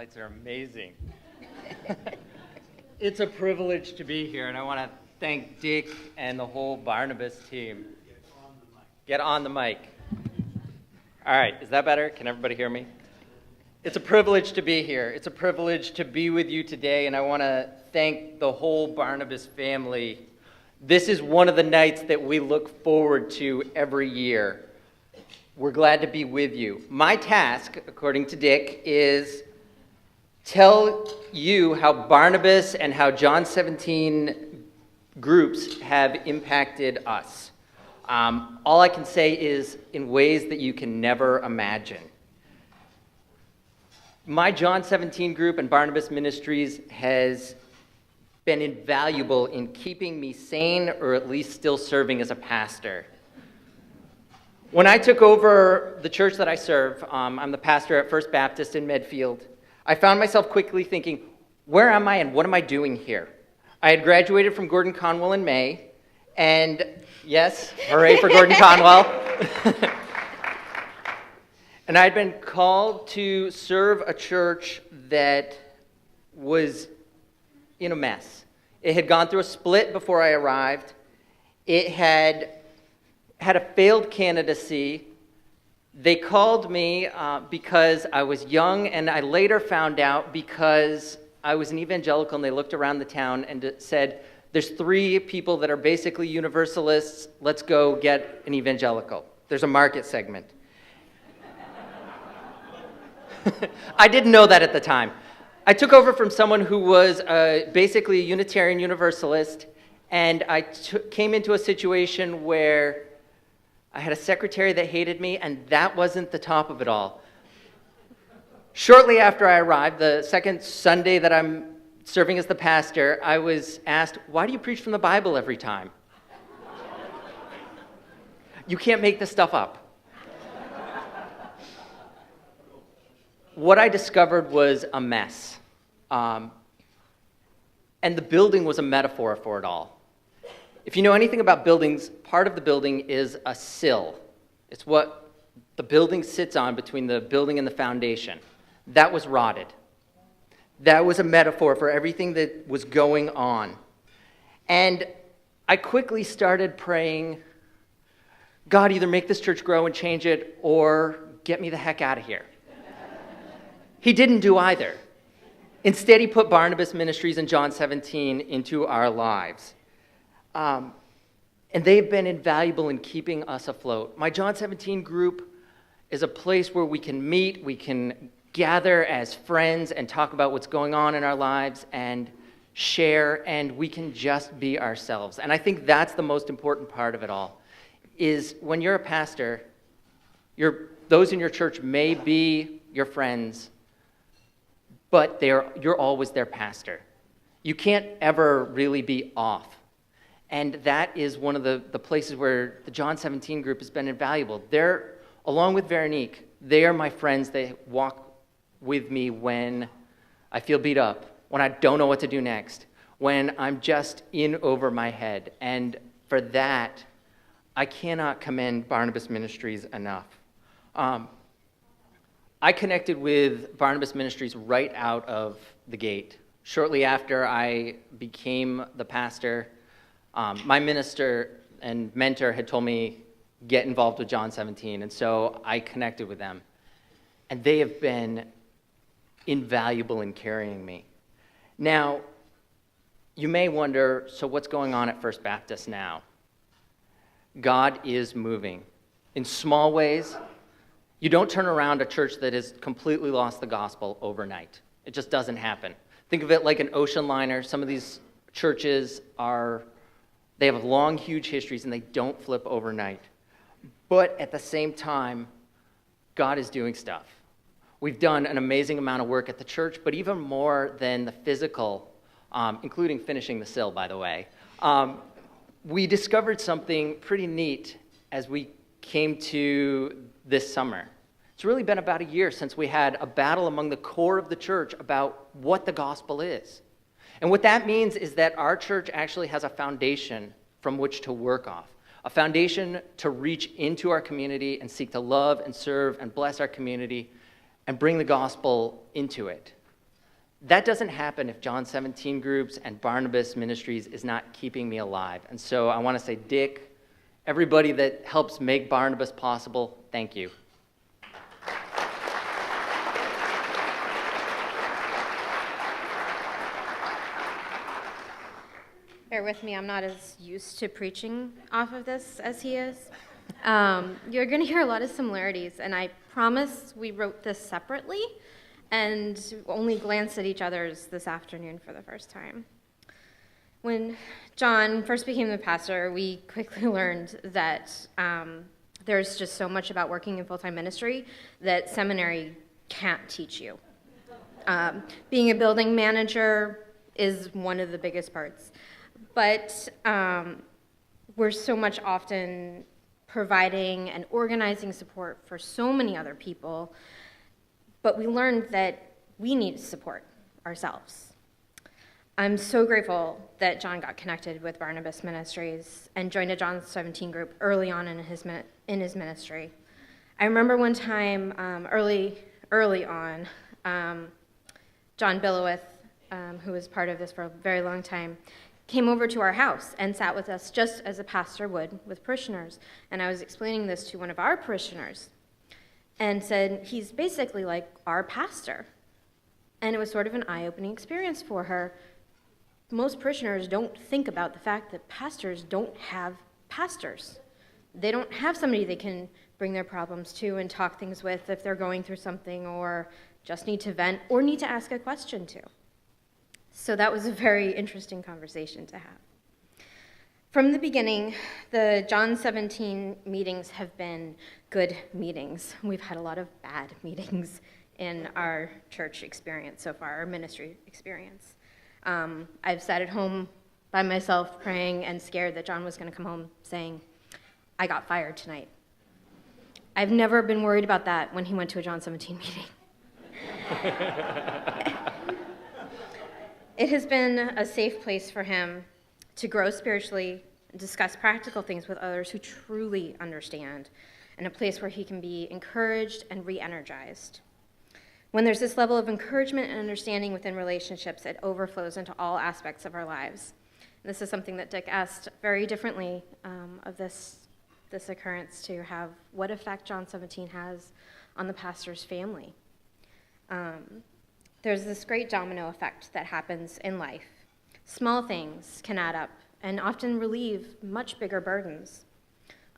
lights are amazing. It's a privilege to be here, and I want to thank Dick and the whole Barnabas team. Get on the mic. All right, is that better? Can everybody hear me? It's a privilege to be here. It's a privilege to be with you today, and I want to thank the whole Barnabas family. This is one of the nights that we look forward to every year. We're glad to be with you. My task, according to Dick, is tell you how Barnabas and how John 17 groups have impacted us. All I can say is in ways that you can never imagine. My John 17 group and Barnabas Ministries has been invaluable in keeping me sane, or at least still serving as a pastor. When I took over the church that I serve, I'm the pastor at First Baptist in Medfield, I found myself quickly thinking, where am I and what am I doing here? I had graduated from Gordon Conwell in May, and yes, hooray for Gordon Conwell. And I'd been called to serve a church that was in a mess. It had gone through a split before I arrived. It had a failed candidacy. They called me because I was young, and I later found out because I was an evangelical, and they looked around the town and said, there's 3 people that are basically universalists. Let's go get an evangelical. There's a market segment. I didn't know that at the time. I took over from someone who was basically a Unitarian Universalist, and I came into a situation where I had a secretary that hated me, and that wasn't the top of it all. Shortly after I arrived, the second Sunday that I'm serving as the pastor, I was asked, why do you preach from the Bible every time? You can't make this stuff up. What I discovered was a mess. And the building was a metaphor for it all. If you know anything about buildings, part of the building is a sill. It's what the building sits on between the building and the foundation. That was rotted. That was a metaphor for everything that was going on. And I quickly started praying, God, either make this church grow and change it, or get me the heck out of here. He didn't do either. Instead, he put Barnabas Ministries and John 17 into our lives. And they've been invaluable in keeping us afloat. My John 17 group is a place where we can meet, we can gather as friends and talk about what's going on in our lives and share, and we can just be ourselves. And I think that's the most important part of it all, is when you're a pastor, those in your church may be your friends, but you're always their pastor. You can't ever really be off. And that is one of the places where the John 17 group has been invaluable. They're, along with Veronique, they are my friends. They walk with me when I feel beat up, when I don't know what to do next, when I'm just in over my head. And for that, I cannot commend Barnabas Ministries enough. I connected with Barnabas Ministries right out of the gate. Shortly after I became the pastor, my minister and mentor had told me, get involved with John 17, and so I connected with them. And they have been invaluable in carrying me. Now, you may wonder, so what's going on at First Baptist now? God is moving. In small ways, you don't turn around a church that has completely lost the gospel overnight. It just doesn't happen. Think of it like an ocean liner. Some of these churches they have long, huge histories, and they don't flip overnight. But at the same time, God is doing stuff. We've done an amazing amount of work at the church, but even more than the physical, including finishing the sill, by the way, we discovered something pretty neat as we came to this summer. It's really been about a year since we had a battle among the core of the church about what the gospel is. And what that means is that our church actually has a foundation from which to work off, a foundation to reach into our community and seek to love and serve and bless our community and bring the gospel into it. That doesn't happen if John 17 groups and Barnabas Ministries is not keeping me alive. And so I want to say, Dick, everybody that helps make Barnabas possible, thank you. Bear with me, I'm not as used to preaching off of this as he is. You're going to hear a lot of similarities, and I promise we wrote this separately and only glanced at each other's this afternoon for the first time. When John first became the pastor, we quickly learned that there's just so much about working in full-time ministry that seminary can't teach you. Being a building manager is one of the biggest parts. But we're so much often providing and organizing support for so many other people, but we learned that we need support ourselves. I'm so grateful that John got connected with Barnabas Ministries and joined a John 17 group early on in his ministry. I remember one time early on, John Billowith, who was part of this for a very long time, came over to our house and sat with us just as a pastor would with parishioners. And I was explaining this to one of our parishioners and said, he's basically like our pastor. And it was sort of an eye-opening experience for her. Most parishioners don't think about the fact that pastors don't have pastors. They don't have somebody they can bring their problems to and talk things with if they're going through something or just need to vent or need to ask a question to. So that was a very interesting conversation to have. From the beginning, the John 17 meetings have been good meetings. We've had a lot of bad meetings in our church experience so far, our ministry experience. I've sat at home by myself praying and scared that John was going to come home saying, I got fired tonight. I've never been worried about that when he went to a John 17 meeting. It has been a safe place for him to grow spiritually, discuss practical things with others who truly understand, and a place where he can be encouraged and re-energized. When there's this level of encouragement and understanding within relationships, it overflows into all aspects of our lives. And this is something that Dick asked very differently of this occurrence, to have what effect John 17 has on the pastor's family. There's this great domino effect that happens in life. Small things can add up and often relieve much bigger burdens.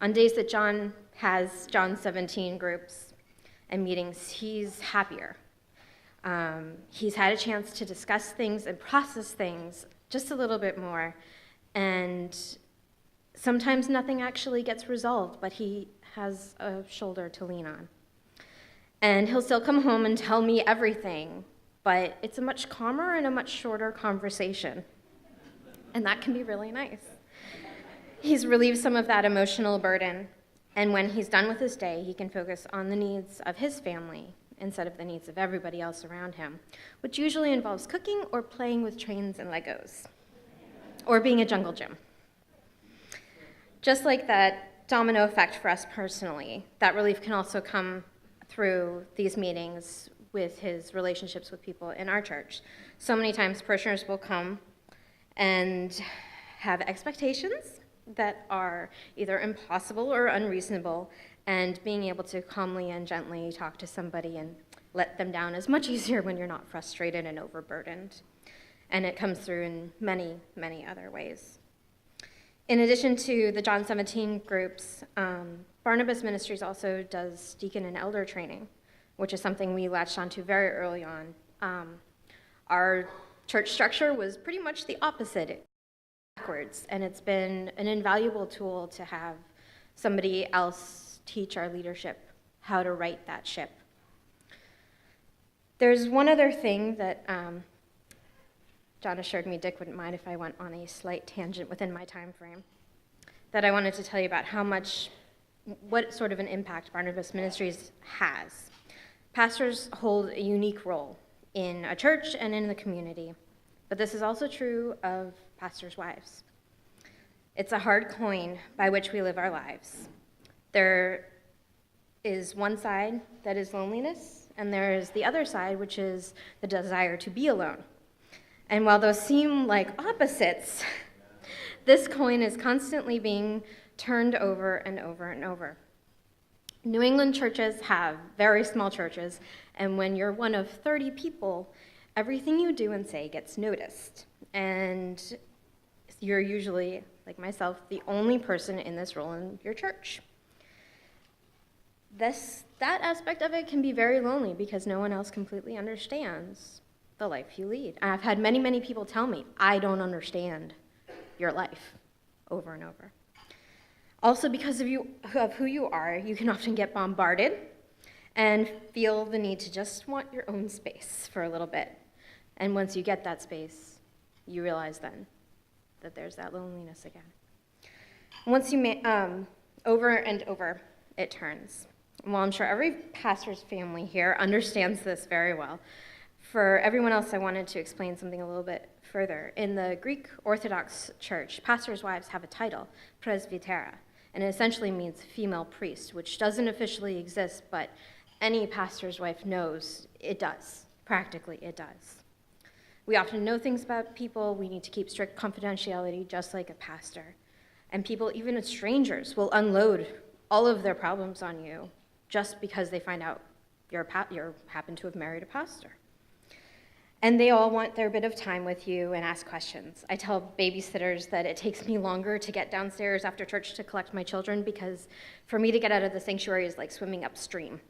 On days that John has John 17 groups and meetings, he's happier. He's had a chance to discuss things and process things just a little bit more, and sometimes nothing actually gets resolved, but he has a shoulder to lean on. And he'll still come home and tell me everything, but it's a much calmer and a much shorter conversation. And that can be really nice. He's relieved some of that emotional burden, and when he's done with his day, he can focus on the needs of his family instead of the needs of everybody else around him, which usually involves cooking or playing with trains and Legos, or being a jungle gym. Just like that domino effect for us personally, that relief can also come through these meetings with his relationships with people in our church. So many times parishioners will come and have expectations that are either impossible or unreasonable, and being able to calmly and gently talk to somebody and let them down is much easier when you're not frustrated and overburdened. And it comes through in many, many other ways. In addition to the John 17 groups, Barnabas Ministries also does deacon and elder training, which is something we latched onto very early on. Our church structure was pretty much the opposite, backwards, and it's been an invaluable tool to have somebody else teach our leadership how to right that ship. There's one other thing that John assured me Dick wouldn't mind if I went on a slight tangent within my time frame, that I wanted to tell you about what sort of an impact Barnabas Ministries has. Pastors hold a unique role in a church and in the community, but this is also true of pastors' wives. It's a hard coin by which we live our lives. There is one side that is loneliness, And there's the other side, which is the desire to be alone. And while those seem like opposites, this coin is constantly being turned over and over and over. New England churches have very small churches, and when you're one of 30 people, everything you do and say gets noticed. And you're usually, like myself, the only person in this role in your church. That aspect of it can be very lonely because no one else completely understands the life you lead. And I've had many, many people tell me, I don't understand your life, over and over. Also, because of who you are, you can often get bombarded and feel the need to just want your own space for a little bit. And once you get that space, you realize then that there's that loneliness again. Once you over and over, it turns. Well, I'm sure every pastor's family here understands this very well. For everyone else, I wanted to explain something a little bit further. In the Greek Orthodox Church, pastors' wives have a title, presbytera, and it essentially means female priest, which doesn't officially exist, but any pastor's wife knows it does. Practically, it does. We often know things about people. We need to keep strict confidentiality, just like a pastor. And people, even strangers, will unload all of their problems on you just because they find out you happen to have married a pastor. And they all want their bit of time with you and ask questions. I tell babysitters that it takes me longer to get downstairs after church to collect my children because for me to get out of the sanctuary is like swimming upstream.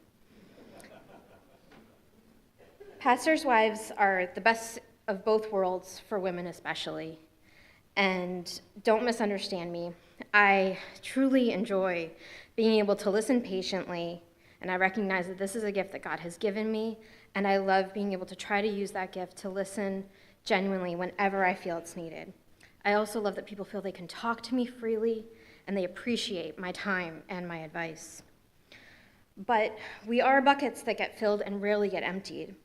Pastors' wives are the best of both worlds for women especially. And don't misunderstand me. I truly enjoy being able to listen patiently, and I recognize that this is a gift that God has given me, and I love being able to try to use that gift to listen genuinely whenever I feel it's needed. I also love that people feel they can talk to me freely, and they appreciate my time and my advice. But we are buckets that get filled and rarely get emptied.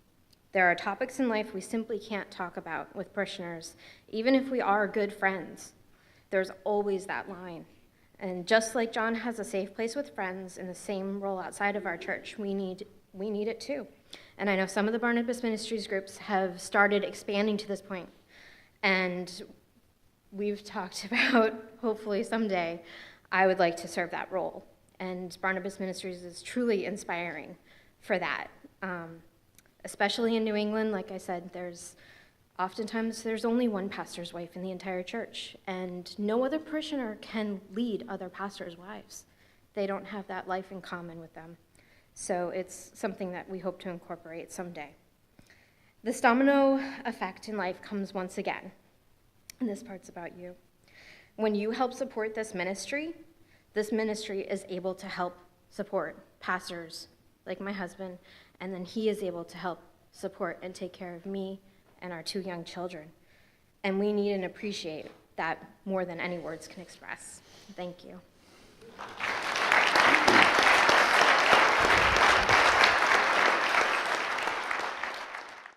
There are topics in life we simply can't talk about with parishioners, even if we are good friends. There's always that line. And just like John has a safe place with friends in the same role outside of our church, we need it too. And I know some of the Barnabas Ministries groups have started expanding to this point. And we've talked about, hopefully someday, I would like to serve that role. And Barnabas Ministries is truly inspiring for that. Especially in New England, like I said, oftentimes there's only one pastor's wife in the entire church, and no other parishioner can lead other pastors' wives. They don't have that life in common with them. So it's something that we hope to incorporate someday. This domino effect in life comes once again, and this part's about you. When you help support this ministry is able to help support pastors like my husband, and then he is able to help support and take care of me and our 2 young children. And we need and appreciate that more than any words can express. Thank you.